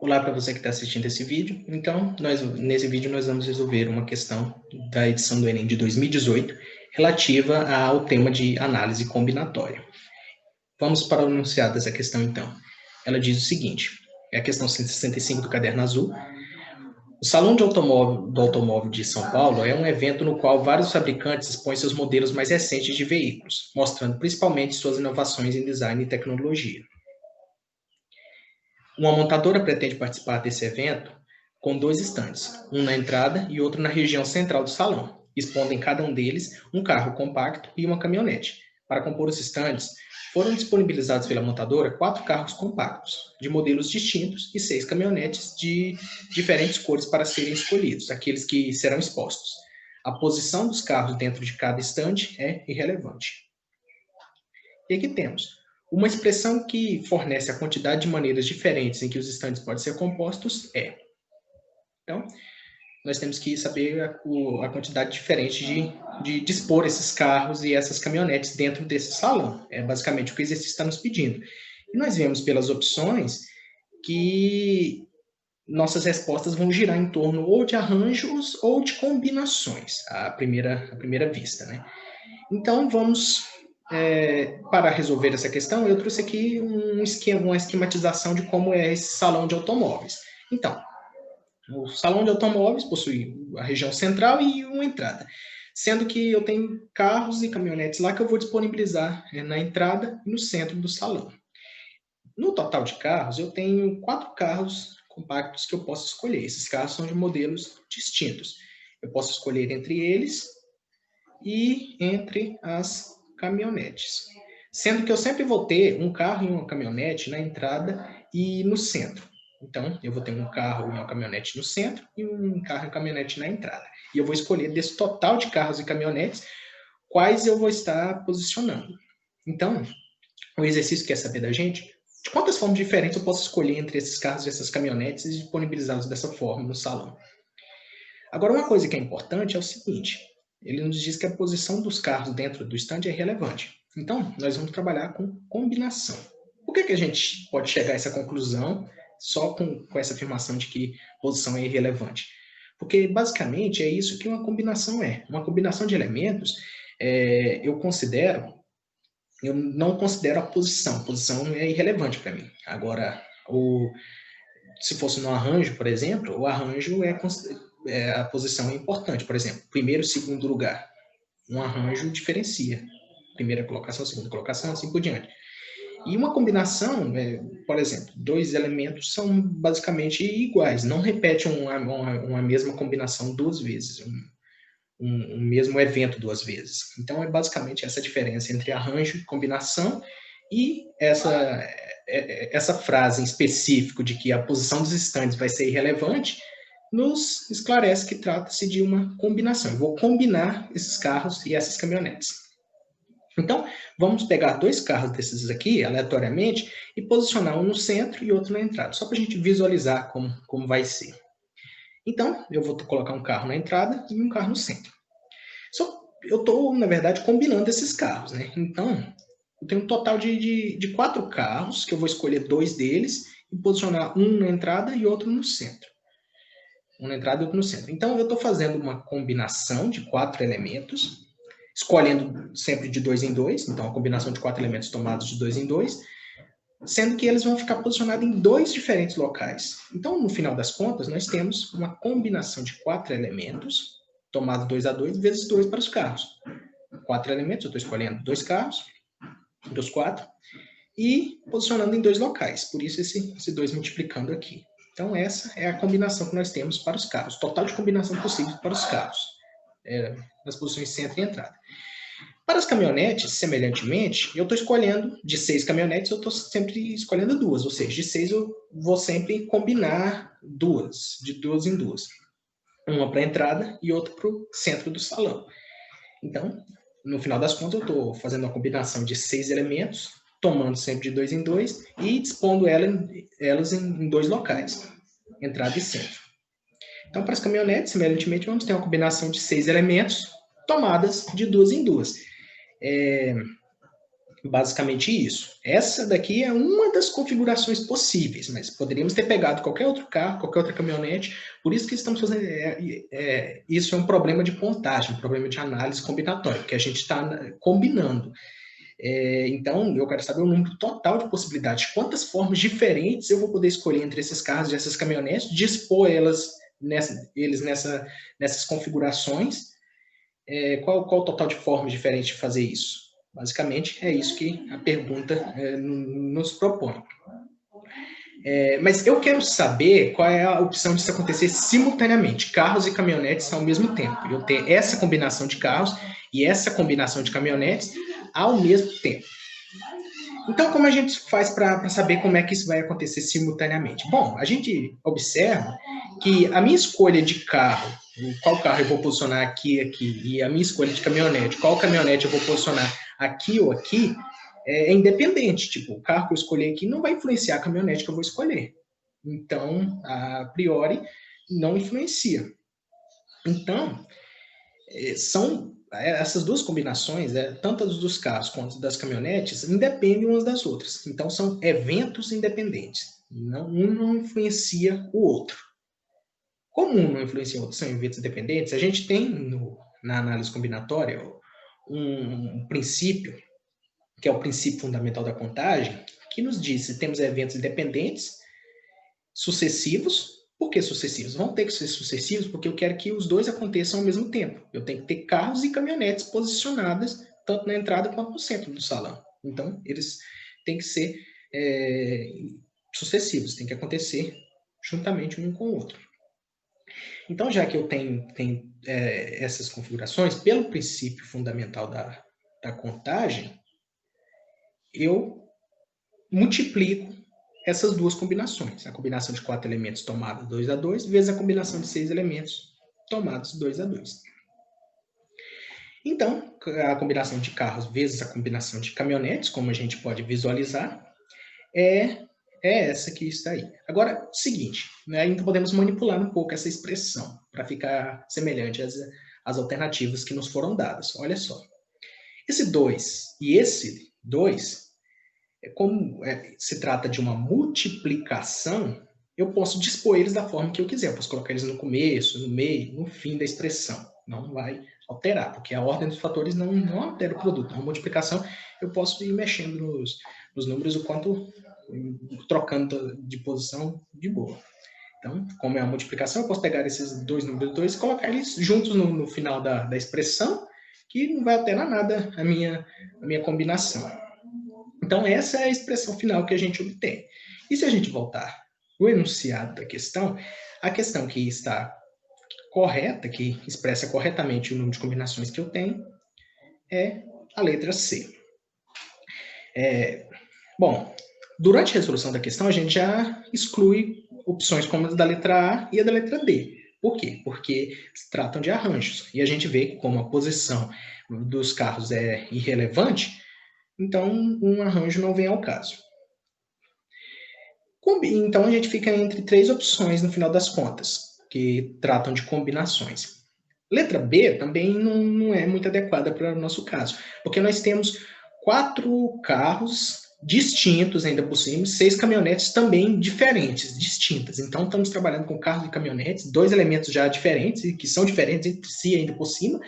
Olá para você que está assistindo esse vídeo. Então, nesse vídeo nós vamos resolver uma questão da edição do Enem de 2018 relativa ao tema de análise combinatória. Vamos para o enunciado dessa questão, então. Ela diz o seguinte, é a questão 165 do caderno azul. O Salão do Automóvel de São Paulo é um evento no qual vários fabricantes expõem seus modelos mais recentes de veículos, mostrando principalmente suas inovações em design e tecnologia. Uma montadora pretende participar desse evento com 2 estandes, um na entrada e outro na região central do salão, expondo em cada um deles um carro compacto e uma caminhonete. Para compor os estandes, foram disponibilizados pela montadora 4 carros compactos, de modelos distintos, e 6 caminhonetes de diferentes cores para serem escolhidos, aqueles que serão expostos. A posição dos carros dentro de cada estande é irrelevante. E aqui temos uma expressão que fornece a quantidade de maneiras diferentes em que os estandes podem ser compostos é. Então, nós temos que saber a quantidade diferente de dispor esses carros e essas caminhonetes dentro desse salão. É basicamente o que o exercício está nos pedindo. E nós vemos pelas opções que nossas respostas vão girar em torno ou de arranjos ou de combinações, à primeira vista, né? Então, vamos... para resolver essa questão, eu trouxe aqui uma esquematização de como é esse salão de automóveis. Então, o salão de automóveis possui a região central e uma entrada, sendo que eu tenho carros e caminhonetes lá que eu vou disponibilizar na entrada e no centro do salão. No total de carros, eu tenho 4 carros compactos que eu posso escolher. Esses carros são de modelos distintos. Eu posso escolher entre eles e entre as caminhonetes. Sendo que eu sempre vou ter um carro e uma caminhonete na entrada e no centro. Então, eu vou ter um carro e uma caminhonete no centro e um carro e uma caminhonete na entrada. E eu vou escolher desse total de carros e caminhonetes quais eu vou estar posicionando. Então, o exercício quer saber da gente de quantas formas diferentes eu posso escolher entre esses carros e essas caminhonetes e disponibilizá-los dessa forma no salão. Agora, uma coisa que é importante é o seguinte: ele nos diz que a posição dos carros dentro do estande é relevante. Então, nós vamos trabalhar com combinação. Por que a gente pode chegar a essa conclusão só com essa afirmação de que posição é irrelevante? Porque, basicamente, é isso que uma combinação é. Uma combinação de elementos, eu não considero a posição. A posição é irrelevante para mim. Agora, se fosse no arranjo, por exemplo, o arranjo a posição é importante. Por exemplo, primeiro e segundo lugar. Um arranjo diferencia. Primeira colocação, segunda colocação, assim por diante. E uma combinação, por exemplo, 2 elementos são basicamente iguais. Não repete uma mesma combinação 2 vezes. Um mesmo evento 2 vezes. Então, é basicamente essa diferença entre arranjo e combinação, e essa frase em específico de que a posição dos estandes vai ser irrelevante nos esclarece que trata-se de uma combinação. Eu vou combinar esses carros e essas caminhonetes. Então, vamos pegar 2 carros desses aqui, aleatoriamente, e posicionar um no centro e outro na entrada, só para a gente visualizar como vai ser. Então, eu vou colocar um carro na entrada e um carro no centro. Eu estou, na verdade, combinando esses carros, né? Então, eu tenho um total de 4 carros, que eu vou escolher 2 deles e posicionar um na entrada e outro no centro. Um na entrada e outro no centro. Então, eu estou fazendo uma combinação de 4 elementos, escolhendo sempre de 2 em 2, então a combinação de 4 elementos tomados de 2 em 2, sendo que eles vão ficar posicionados em 2 diferentes locais. Então, no final das contas, nós temos uma combinação de 4 elementos, tomado 2 a 2, vezes 2 para os carros. 4 elementos, eu estou escolhendo 2 carros, dos 4, e posicionando em 2 locais. Por isso, esse 2 multiplicando aqui. Então, essa é a combinação que nós temos para os carros. Total de combinação possível para os carros. Nas posições centro e entrada. Para as caminhonetes, semelhantemente, eu estou escolhendo, de 6 caminhonetes, eu estou sempre escolhendo 2, ou seja, de 6 eu vou sempre combinar 2, de 2 em 2. Uma para a entrada e outra para o centro do salão. Então, no final das contas, eu estou fazendo uma combinação de 6 elementos, tomando sempre de 2 em 2 e dispondo elas em 2 locais, entrada e centro. Então, para as caminhonetes, semelhantemente, vamos ter uma combinação de 6 elementos, tomadas de 2 em 2. Basicamente isso. Essa daqui é uma das configurações possíveis, mas poderíamos ter pegado qualquer outro carro, qualquer outra caminhonete, por isso que estamos fazendo... isso é um problema de contagem, um problema de análise combinatória, porque a gente está combinando. Então, eu quero saber o número total de possibilidades, quantas formas diferentes eu vou poder escolher entre esses carros e essas caminhonetes, dispor nessas configurações, qual o total de formas diferentes de fazer isso? Basicamente, é isso que a pergunta nos propõe. Mas eu quero saber qual é a opção disso acontecer simultaneamente, carros e caminhonetes ao mesmo tempo. Eu ter essa combinação de carros e essa combinação de caminhonetes ao mesmo tempo. Então, como a gente faz para saber como é que isso vai acontecer simultaneamente? Bom, a gente observa que a minha escolha de carro, qual carro eu vou posicionar aqui, e a minha escolha de caminhonete, qual caminhonete eu vou posicionar aqui ou aqui, é independente. Tipo, o carro que eu escolher aqui não vai influenciar a caminhonete que eu vou escolher. Então, a priori, não influencia. Então, são essas duas combinações, tanto dos carros quanto das caminhonetes, independem umas das outras. Então, são eventos independentes. Um não influencia o outro. Como um não influencia o outro, são eventos independentes, a gente tem na análise combinatória um princípio, que é o princípio fundamental da contagem, que nos diz se temos eventos independentes, sucessivos. Por que sucessivos? Vão ter que ser sucessivos porque eu quero que os dois aconteçam ao mesmo tempo. Eu tenho que ter carros e caminhonetes posicionadas tanto na entrada quanto no centro do salão. Então, eles têm que ser sucessivos, tem que acontecer juntamente um com o outro. Então, já que eu tenho essas configurações, pelo princípio fundamental da contagem, eu multiplico essas duas combinações. A combinação de 4 elementos tomada 2 a 2, vezes a combinação de 6 elementos tomados 2 a 2. Então, a combinação de carros vezes a combinação de caminhonetes, como a gente pode visualizar, é essa que está aí. Agora, seguinte, né, ainda podemos manipular um pouco essa expressão para ficar semelhante às alternativas que nos foram dadas. Olha só. Esse 2 e esse 2, como se trata de uma multiplicação, eu posso dispor eles da forma que eu quiser. Eu posso colocar eles no começo, no meio, no fim da expressão. Não vai alterar, porque a ordem dos fatores não altera o produto. Uma multiplicação, eu posso ir mexendo nos números o quanto, trocando de posição de boa. Então, como é uma multiplicação, eu posso pegar esses dois números 2 e colocar eles juntos no final da expressão, que não vai alterar nada a minha combinação. Então, essa é a expressão final que a gente obtém. E se a gente voltar no enunciado da questão, a questão que está correta, que expressa corretamente o número de combinações que eu tenho, é a letra C. Bom, durante a resolução da questão, a gente já exclui opções como as da letra A e a da letra B. Por quê? Porque se tratam de arranjos. E a gente vê que como a posição dos carros é irrelevante, então um arranjo não vem ao caso. Então a gente fica entre 3 opções no final das contas, que tratam de combinações. Letra B também não é muito adequada para o nosso caso, porque nós temos 4 carros distintos ainda por cima, 6 caminhonetes também diferentes, distintas. Então estamos trabalhando com carros e caminhonetes, 2 elementos já diferentes, e que são diferentes entre si ainda por cima.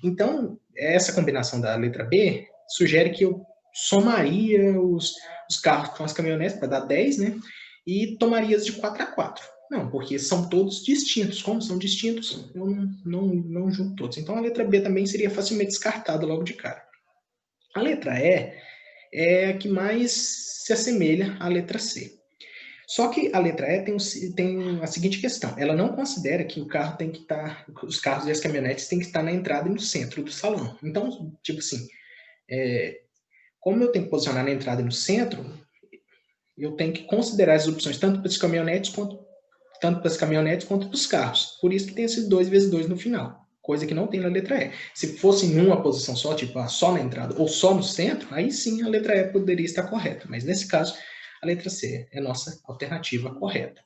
Então, essa combinação da letra B sugere que eu somaria os carros com as caminhonetes para dar 10, né? E tomaria de 4 a 4. Não, porque são todos distintos. Como são distintos, eu não junto todos. Então, a letra B também seria facilmente descartada logo de cara. A letra E é a que mais se assemelha à letra C. Só que a letra E tem a seguinte questão. Ela não considera que o carro tem que estar... Os carros e as caminhonetes têm que estar na entrada e no centro do salão. Então, tipo assim, como eu tenho que posicionar na entrada e no centro, eu tenho que considerar as opções tanto para as caminhonetes quanto para os carros. Por isso que tem esses 2 vezes 2 no final, coisa que não tem na letra E. Se fosse em uma posição só, tipo só na entrada ou só no centro, aí sim a letra E poderia estar correta. Mas nesse caso, a letra C é a nossa alternativa correta.